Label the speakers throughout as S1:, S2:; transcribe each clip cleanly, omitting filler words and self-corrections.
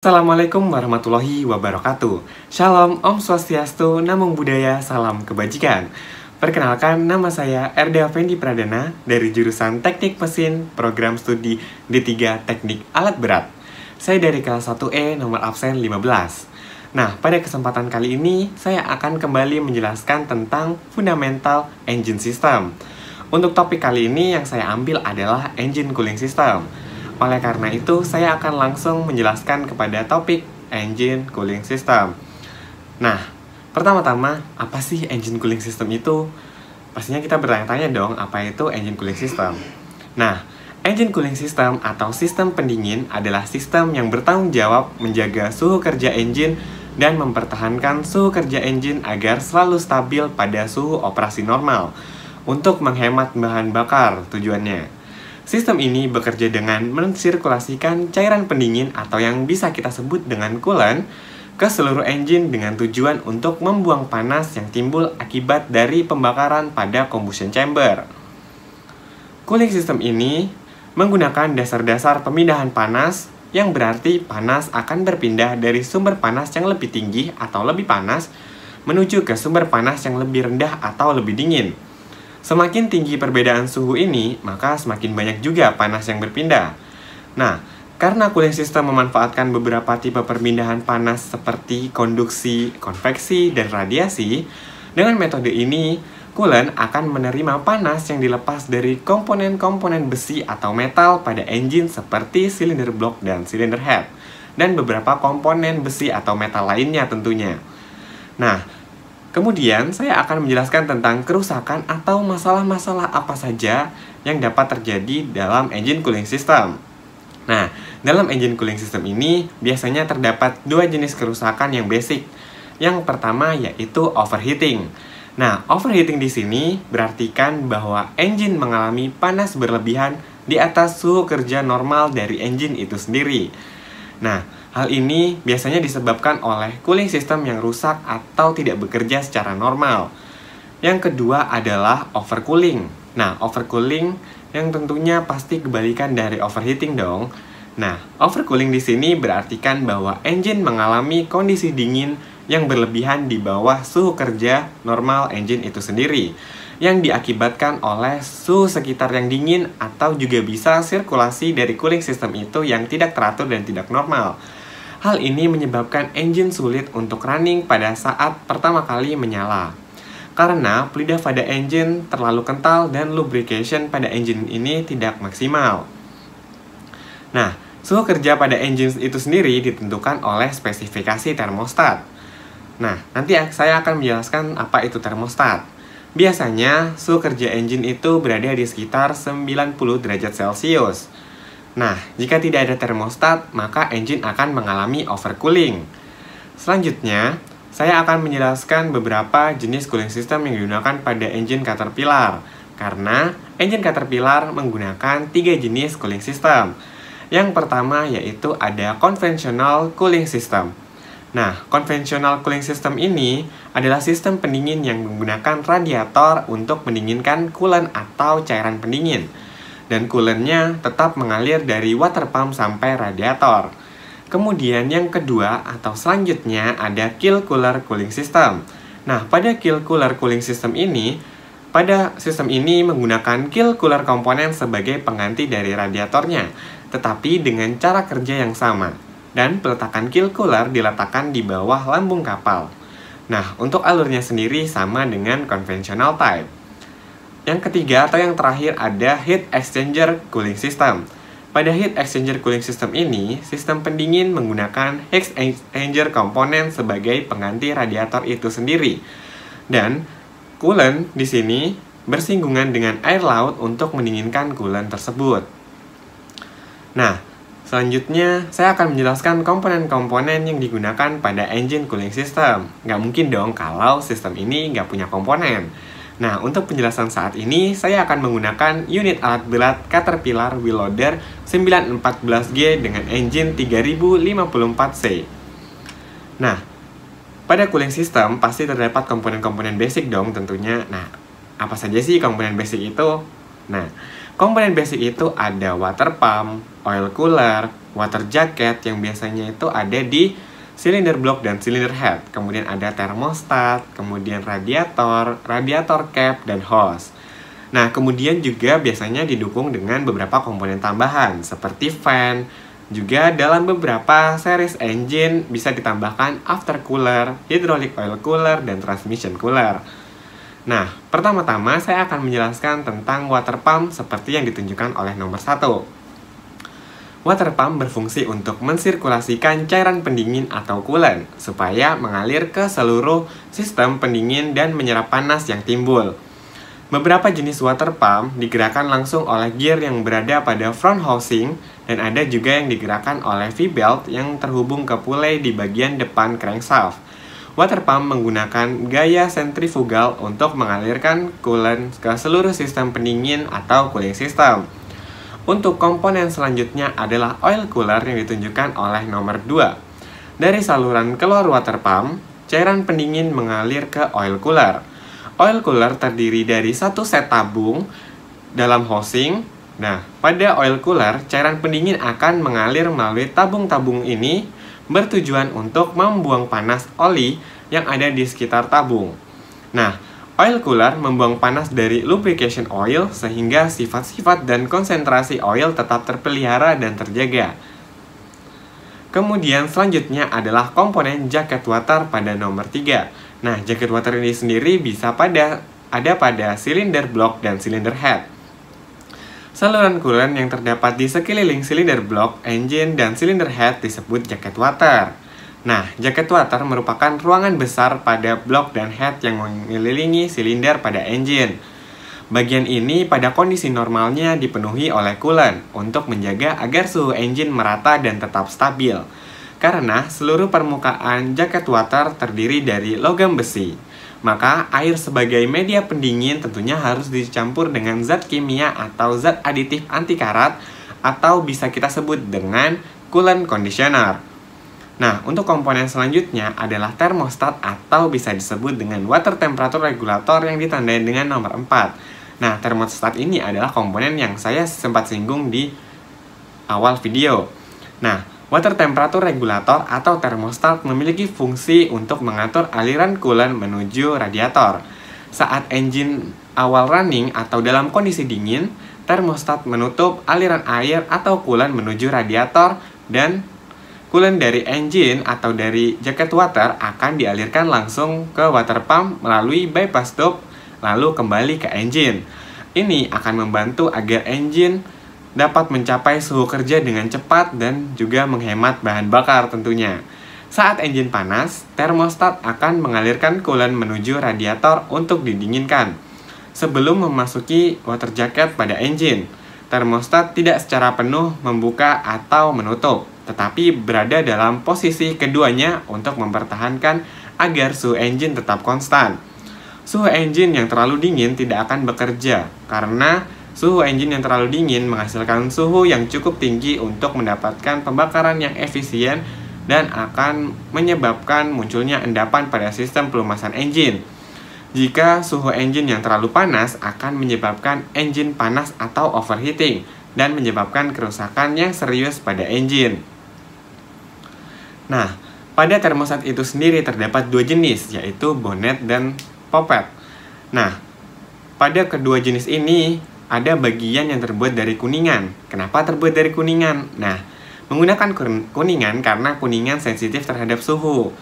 S1: Assalamualaikum warahmatullahi wabarakatuh. Shalom, Om Swastiastu, Namo Buddhaya, salam kebajikan. Perkenalkan, nama saya Erda Fendi Pradana dari jurusan Teknik Mesin, program studi D3 Teknik Alat Berat. Saya dari kelas 1E, nomor absen 15. Nah, pada kesempatan kali ini, saya akan kembali menjelaskan tentang fundamental engine system. Untuk topik kali ini yang saya ambil adalah engine cooling system. Oleh karena itu, saya akan langsung menjelaskan kepada topik engine cooling system. Nah, pertama-tama, apa sih engine cooling system itu? Pastinya kita bertanya-tanya dong, apa itu engine cooling system? Nah, engine cooling system atau sistem pendingin adalah sistem yang bertanggung jawab menjaga suhu kerja engine dan mempertahankan suhu kerja engine agar selalu stabil pada suhu operasi normal untuk menghemat bahan bakar tujuannya. Sistem ini bekerja dengan mensirkulasikan cairan pendingin atau yang bisa kita sebut dengan coolant ke seluruh engine dengan tujuan untuk membuang panas yang timbul akibat dari pembakaran pada combustion chamber. Cooling system ini menggunakan dasar-dasar pemindahan panas yang berarti panas akan berpindah dari sumber panas yang lebih tinggi atau lebih panas menuju ke sumber panas yang lebih rendah atau lebih dingin. Semakin tinggi perbedaan suhu ini, maka semakin banyak juga panas yang berpindah. Nah, karena cooling system memanfaatkan beberapa tipe perpindahan panas seperti konduksi, konveksi, dan radiasi, dengan metode ini, coolant akan menerima panas yang dilepas dari komponen-komponen besi atau metal pada engine seperti silinder block dan silinder head, dan beberapa komponen besi atau metal lainnya tentunya. Nah, kemudian, saya akan menjelaskan tentang kerusakan atau masalah-masalah apa saja yang dapat terjadi dalam engine cooling system. Nah, dalam engine cooling system ini, biasanya terdapat dua jenis kerusakan yang basic. Yang pertama yaitu overheating. Nah, overheating di sini berartikan bahwa engine mengalami panas berlebihan di atas suhu kerja normal dari engine itu sendiri. Nah, hal ini biasanya disebabkan oleh cooling system yang rusak atau tidak bekerja secara normal. Yang kedua adalah overcooling. Nah, overcooling yang tentunya pasti kebalikan dari overheating dong. Nah, overcooling di sini berartikan bahwa engine mengalami kondisi dingin yang berlebihan di bawah suhu kerja normal engine itu sendiri, yang diakibatkan oleh suhu sekitar yang dingin atau juga bisa sirkulasi dari cooling system itu yang tidak teratur dan tidak normal. Hal ini menyebabkan engine sulit untuk running pada saat pertama kali menyala. Karena pelidah pada engine terlalu kental dan lubrication pada engine ini tidak maksimal. Nah, suhu kerja pada engine itu sendiri ditentukan oleh spesifikasi termostat. Nah, nanti saya akan menjelaskan apa itu termostat. Biasanya, suhu kerja engine itu berada di sekitar 90 derajat Celcius. Nah, jika tidak ada termostat, maka engine akan mengalami overcooling. Selanjutnya, saya akan menjelaskan beberapa jenis cooling system yang digunakan pada engine Caterpillar. Karena engine Caterpillar menggunakan 3 jenis cooling system. Yang pertama yaitu ada conventional cooling system. Nah, conventional cooling system ini adalah sistem pendingin yang menggunakan radiator untuk mendinginkan coolant atau cairan pendingin. Dan coolantnya tetap mengalir dari water pump sampai radiator. Kemudian yang kedua atau selanjutnya ada Kill Cooler Cooling System. Nah, pada Kill Cooler Cooling System ini, pada sistem ini menggunakan kill cooler komponen sebagai pengganti dari radiatornya, tetapi dengan cara kerja yang sama. Dan peletakan kill cooler diletakkan di bawah lambung kapal. Nah, untuk alurnya sendiri sama dengan conventional type. Yang ketiga atau yang terakhir ada Heat Exchanger Cooling System. Pada Heat Exchanger Cooling System ini, sistem pendingin menggunakan heat exchanger komponen sebagai pengganti radiator itu sendiri. Dan coolant di sini bersinggungan dengan air laut untuk mendinginkan coolant tersebut. Nah, selanjutnya saya akan menjelaskan komponen-komponen yang digunakan pada engine cooling system. Nggak mungkin dong kalau sistem ini nggak punya komponen. Nah, untuk penjelasan saat ini, saya akan menggunakan unit alat berat Caterpillar Wheel Loader 914G dengan engine 3054C. Nah, pada cooling system pasti terdapat komponen-komponen basic dong tentunya. Nah, apa saja sih komponen basic itu? Nah, Komponen basic itu ada water pump, oil cooler, water jacket yang biasanya itu ada di cylinder block dan cylinder head. Kemudian ada thermostat, kemudian radiator, radiator cap, dan hose. Nah, kemudian juga biasanya didukung dengan beberapa komponen tambahan seperti fan. Juga dalam beberapa series engine bisa ditambahkan aftercooler, hydraulic oil cooler, dan transmission cooler. Nah, pertama-tama saya akan menjelaskan tentang water pump seperti yang ditunjukkan oleh nomor 1. Water pump berfungsi untuk mensirkulasikan cairan pendingin atau coolant supaya mengalir ke seluruh sistem pendingin dan menyerap panas yang timbul. Beberapa jenis water pump digerakkan langsung oleh gear yang berada pada front housing dan ada juga yang digerakkan oleh V-belt yang terhubung ke pulley di bagian depan crankshaft. Water pump menggunakan gaya sentrifugal untuk mengalirkan coolant ke seluruh sistem pendingin atau cooling system. Untuk komponen selanjutnya adalah oil cooler yang ditunjukkan oleh nomor 2. Dari saluran keluar water pump, cairan pendingin mengalir ke oil cooler. Oil cooler terdiri dari satu set tabung dalam housing. Nah, pada oil cooler, cairan pendingin akan mengalir melalui tabung-tabung ini bertujuan untuk membuang panas oli yang ada di sekitar tabung. Nah, oil cooler membuang panas dari lubrication oil sehingga sifat-sifat dan konsentrasi oil tetap terpelihara dan terjaga. Kemudian selanjutnya adalah komponen jacket water pada nomor 3. Nah, jacket water ini sendiri bisa ada pada cylinder block dan cylinder head. Saluran coolant yang terdapat di sekeliling silinder block, engine, dan silinder head disebut jacket water. Nah, jacket water merupakan ruangan besar pada block dan head yang mengelilingi silinder pada engine. Bagian ini pada kondisi normalnya dipenuhi oleh coolant untuk menjaga agar suhu engine merata dan tetap stabil. Karena seluruh permukaan jacket water terdiri dari logam besi. Maka air sebagai media pendingin tentunya harus dicampur dengan zat kimia atau zat aditif anti karat atau bisa kita sebut dengan coolant conditioner. Nah, untuk komponen selanjutnya adalah thermostat atau bisa disebut dengan water temperature regulator yang ditandai dengan nomor 4. Nah, thermostat ini adalah komponen yang saya sempat singgung di awal video. Nah, water temperature regulator atau thermostat memiliki fungsi untuk mengatur aliran coolant menuju radiator. Saat engine awal running atau dalam kondisi dingin, thermostat menutup aliran air atau coolant menuju radiator dan coolant dari engine atau dari jacket water akan dialirkan langsung ke water pump melalui bypass tube lalu kembali ke engine. Ini akan membantu agar engine dapat mencapai suhu kerja dengan cepat dan juga menghemat bahan bakar tentunya. Saat engine panas, thermostat akan mengalirkan coolant menuju radiator untuk didinginkan. Sebelum memasuki water jacket pada engine, thermostat tidak secara penuh membuka atau menutup, tetapi berada dalam posisi keduanya untuk mempertahankan agar suhu engine tetap konstan. Suhu engine yang terlalu dingin tidak akan bekerja karena suhu engine yang terlalu dingin menghasilkan suhu yang cukup tinggi untuk mendapatkan pembakaran yang efisien dan akan menyebabkan munculnya endapan pada sistem pelumasan engine. Jika suhu engine yang terlalu panas akan menyebabkan engine panas atau overheating dan menyebabkan kerusakan yang serius pada engine. Nah, pada termostat itu sendiri terdapat dua jenis, yaitu bonnet dan poppet. Nah, pada kedua jenis ini ada bagian yang terbuat dari kuningan. Kenapa terbuat dari kuningan? Nah, menggunakan kuningan karena kuningan sensitif terhadap suhu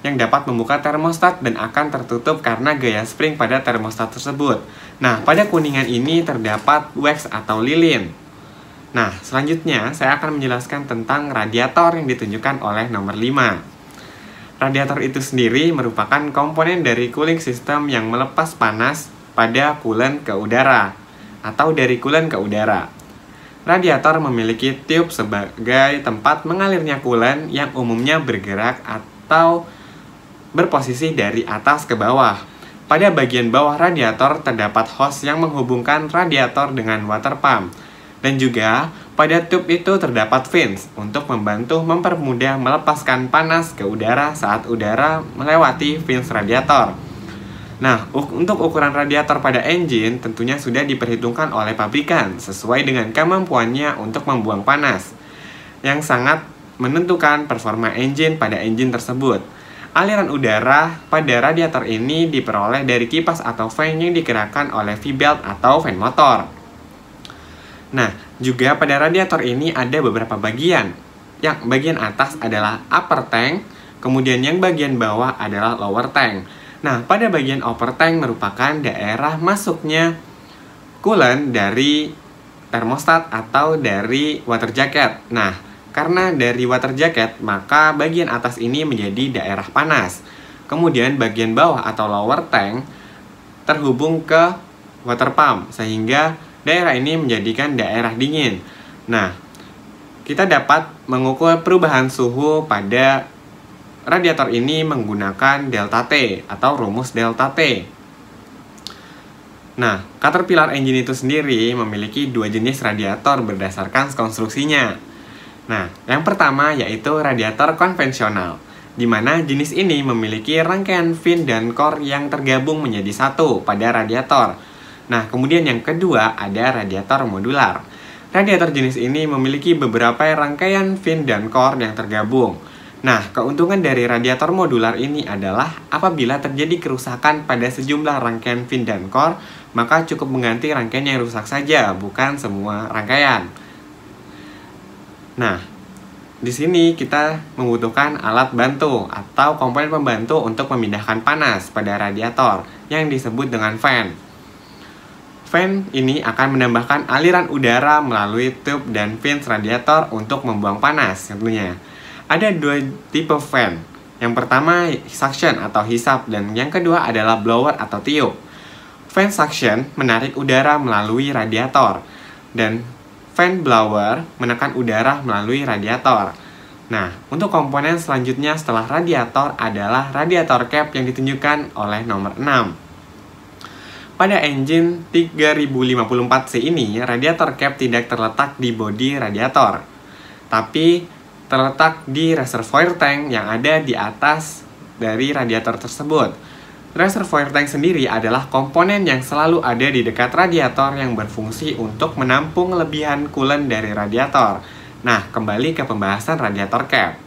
S1: yang dapat membuka termostat dan akan tertutup karena gaya spring pada termostat tersebut. Nah, pada kuningan ini terdapat wax atau lilin. Nah, selanjutnya saya akan menjelaskan tentang radiator yang ditunjukkan oleh nomor 5. Radiator itu sendiri merupakan komponen dari cooling system yang melepas panas pada coolant ke udara atau dari coolant ke udara. Radiator memiliki tube sebagai tempat mengalirnya coolant yang umumnya bergerak atau berposisi dari atas ke bawah. Pada bagian bawah radiator terdapat hose yang menghubungkan radiator dengan water pump. Dan juga pada tube itu terdapat fins untuk membantu mempermudah melepaskan panas ke udara saat udara melewati fins radiator. Nah, untuk ukuran radiator pada engine tentunya sudah diperhitungkan oleh pabrikan sesuai dengan kemampuannya untuk membuang panas, yang sangat menentukan performa engine pada engine tersebut. Aliran udara pada radiator ini diperoleh dari kipas atau fan yang digerakkan oleh V-belt atau fan motor. Nah, juga pada radiator ini ada beberapa bagian. Yang bagian atas adalah upper tank, kemudian yang bagian bawah adalah lower tank. Nah, pada bagian upper tank merupakan daerah masuknya coolant dari termostat atau dari water jacket. Nah, karena dari water jacket, maka bagian atas ini menjadi daerah panas. Kemudian bagian bawah atau lower tank terhubung ke water pump, sehingga daerah ini menjadikan daerah dingin. Nah, kita dapat mengukur perubahan suhu pada radiator ini menggunakan delta T atau rumus delta T. Nah, Caterpillar engine itu sendiri memiliki dua jenis radiator berdasarkan konstruksinya. Nah, yang pertama yaitu radiator konvensional, di mana jenis ini memiliki rangkaian fin dan core yang tergabung menjadi satu pada radiator. Nah, kemudian yang kedua ada radiator modular. Radiator jenis ini memiliki beberapa rangkaian fin dan core yang tergabung. Nah, keuntungan dari radiator modular ini adalah apabila terjadi kerusakan pada sejumlah rangkaian fin dan core, maka cukup mengganti rangkaian yang rusak saja, bukan semua rangkaian. Nah, di sini kita membutuhkan alat bantu atau komponen pembantu untuk memindahkan panas pada radiator yang disebut dengan fan. Fan ini akan menambahkan aliran udara melalui tube dan fins radiator untuk membuang panas tentunya. Ada dua tipe fan. Yang pertama suction atau hisap dan yang kedua adalah blower atau tiup. Fan suction menarik udara melalui radiator dan fan blower menekan udara melalui radiator. Nah, untuk komponen selanjutnya setelah radiator adalah radiator cap yang ditunjukkan oleh nomor 6. Pada engine 3054C ini, radiator cap tidak terletak di bodi radiator, tapi terletak di reservoir tank yang ada di atas dari radiator tersebut. Reservoir tank sendiri adalah komponen yang selalu ada di dekat radiator yang berfungsi untuk menampung lebihan coolant dari radiator. Nah, kembali ke pembahasan radiator cap.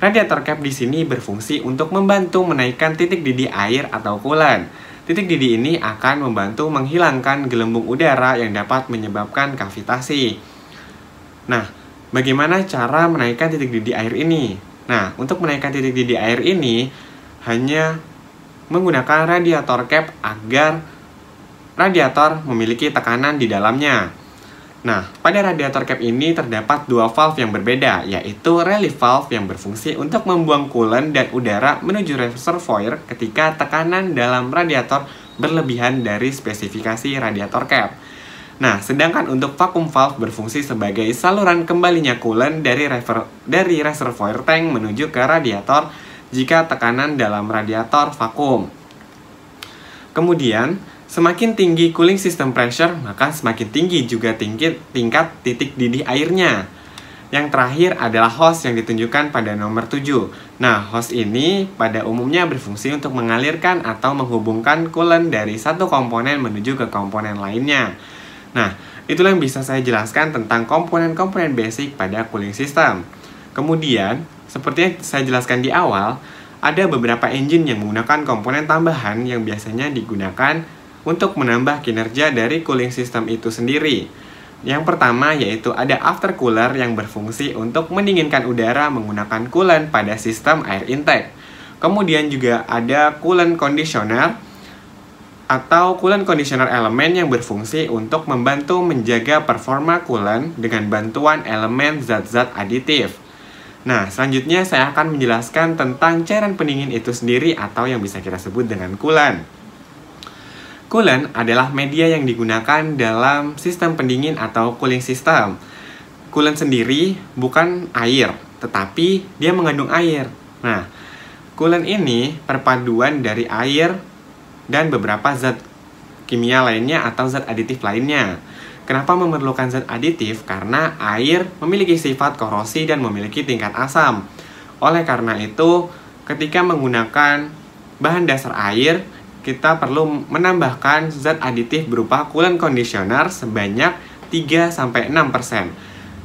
S1: Radiator cap di sini berfungsi untuk membantu menaikkan titik didih air atau coolant. Titik didih ini akan membantu menghilangkan gelembung udara yang dapat menyebabkan kavitasi. Nah, bagaimana cara menaikkan titik didih air ini? Nah, untuk menaikkan titik didih air ini hanya menggunakan radiator cap agar radiator memiliki tekanan di dalamnya. Nah, pada radiator cap ini terdapat dua valve yang berbeda, yaitu relief valve yang berfungsi untuk membuang coolant dan udara menuju reservoir ketika tekanan dalam radiator berlebihan dari spesifikasi radiator cap. Nah, sedangkan untuk vacuum valve berfungsi sebagai saluran kembalinya coolant dari reservoir tank menuju ke radiator jika tekanan dalam radiator vakum. Kemudian, semakin tinggi cooling system pressure, maka semakin tinggi juga tingkat titik didih airnya. Yang terakhir adalah hose yang ditunjukkan pada nomor 7. Nah, hose ini pada umumnya berfungsi untuk mengalirkan atau menghubungkan coolant dari satu komponen menuju ke komponen lainnya. Nah, itulah yang bisa saya jelaskan tentang komponen-komponen basic pada cooling system. Kemudian, seperti yang saya jelaskan di awal, ada beberapa engine yang menggunakan komponen tambahan yang biasanya digunakan untuk menambah kinerja dari cooling system itu sendiri. Yang pertama yaitu ada aftercooler yang berfungsi untuk mendinginkan udara menggunakan coolant pada sistem air intake. Kemudian juga ada coolant conditioner atau coolant conditioner elemen yang berfungsi untuk membantu menjaga performa coolant dengan bantuan elemen zat-zat aditif. Nah, selanjutnya saya akan menjelaskan tentang cairan pendingin itu sendiri atau yang bisa kita sebut dengan coolant. Coolant adalah media yang digunakan dalam sistem pendingin atau cooling system. Coolant sendiri bukan air, tetapi dia mengandung air. Nah, coolant ini perpaduan dari air dan beberapa zat kimia lainnya atau zat aditif lainnya. Kenapa memerlukan zat aditif? Karena air memiliki sifat korosi dan memiliki tingkat asam. Oleh karena itu, ketika menggunakan bahan dasar air, kita perlu menambahkan zat aditif berupa coolant conditioner sebanyak 3-6%.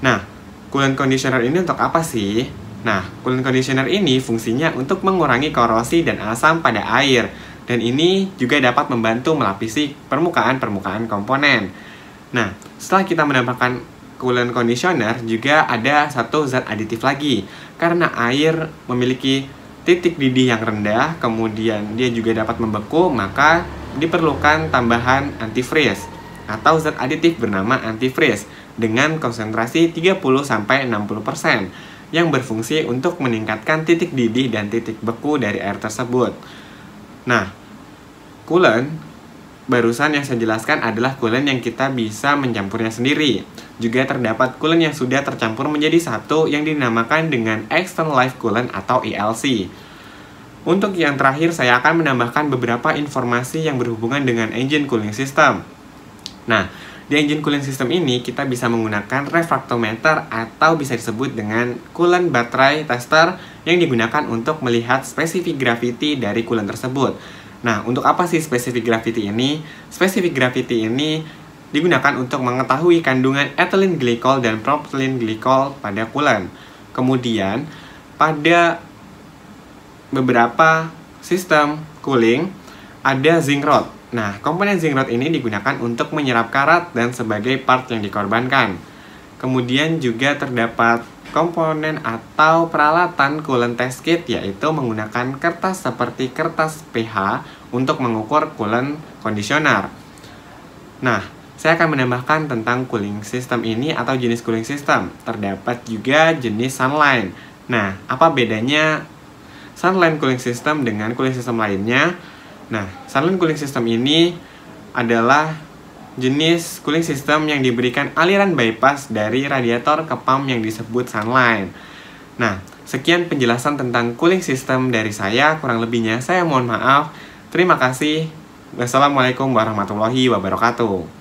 S1: Nah, coolant conditioner ini untuk apa sih? Nah, coolant conditioner ini fungsinya untuk mengurangi korosi dan asam pada air. Dan ini juga dapat membantu melapisi permukaan komponen. Nah, setelah kita menambahkan coolant conditioner, juga ada satu zat aditif lagi. Karena air memiliki titik didih yang rendah, kemudian dia juga dapat membeku, maka diperlukan tambahan antifreeze atau zat aditif bernama antifreeze dengan konsentrasi 30-60% yang berfungsi untuk meningkatkan titik didih dan titik beku dari air tersebut. Nah, coolant barusan yang saya jelaskan adalah coolant yang kita bisa mencampurnya sendiri. Juga terdapat coolant yang sudah tercampur menjadi satu yang dinamakan dengan external life coolant atau ELC. Untuk yang terakhir, saya akan menambahkan beberapa informasi yang berhubungan dengan engine cooling system. Nah, di engine cooling system ini kita bisa menggunakan refractometer atau bisa disebut dengan coolant baterai tester yang digunakan untuk melihat spesifik gravity dari coolant tersebut. Nah, untuk apa sih spesifik gravity ini? Spesifik gravity ini digunakan untuk mengetahui kandungan ethylene glycol dan propylene glycol pada coolant. Kemudian, pada beberapa sistem cooling ada zinc rod. Nah, komponen zinc rod ini digunakan untuk menyerap karat dan sebagai part yang dikorbankan. Kemudian juga terdapat komponen atau peralatan coolant test kit, yaitu menggunakan kertas seperti kertas pH untuk mengukur coolant conditioner. Nah, saya akan menambahkan tentang cooling system ini atau jenis cooling system. Terdapat juga jenis sunline. Nah, apa bedanya sunline cooling system dengan cooling system lainnya? Nah, sunline cooling system ini adalah jenis cooling system yang diberikan aliran bypass dari radiator ke pump yang disebut sunline. Nah, sekian penjelasan tentang cooling system dari saya. Kurang lebihnya saya mohon maaf. Terima kasih. Wassalamualaikum warahmatullahi wabarakatuh.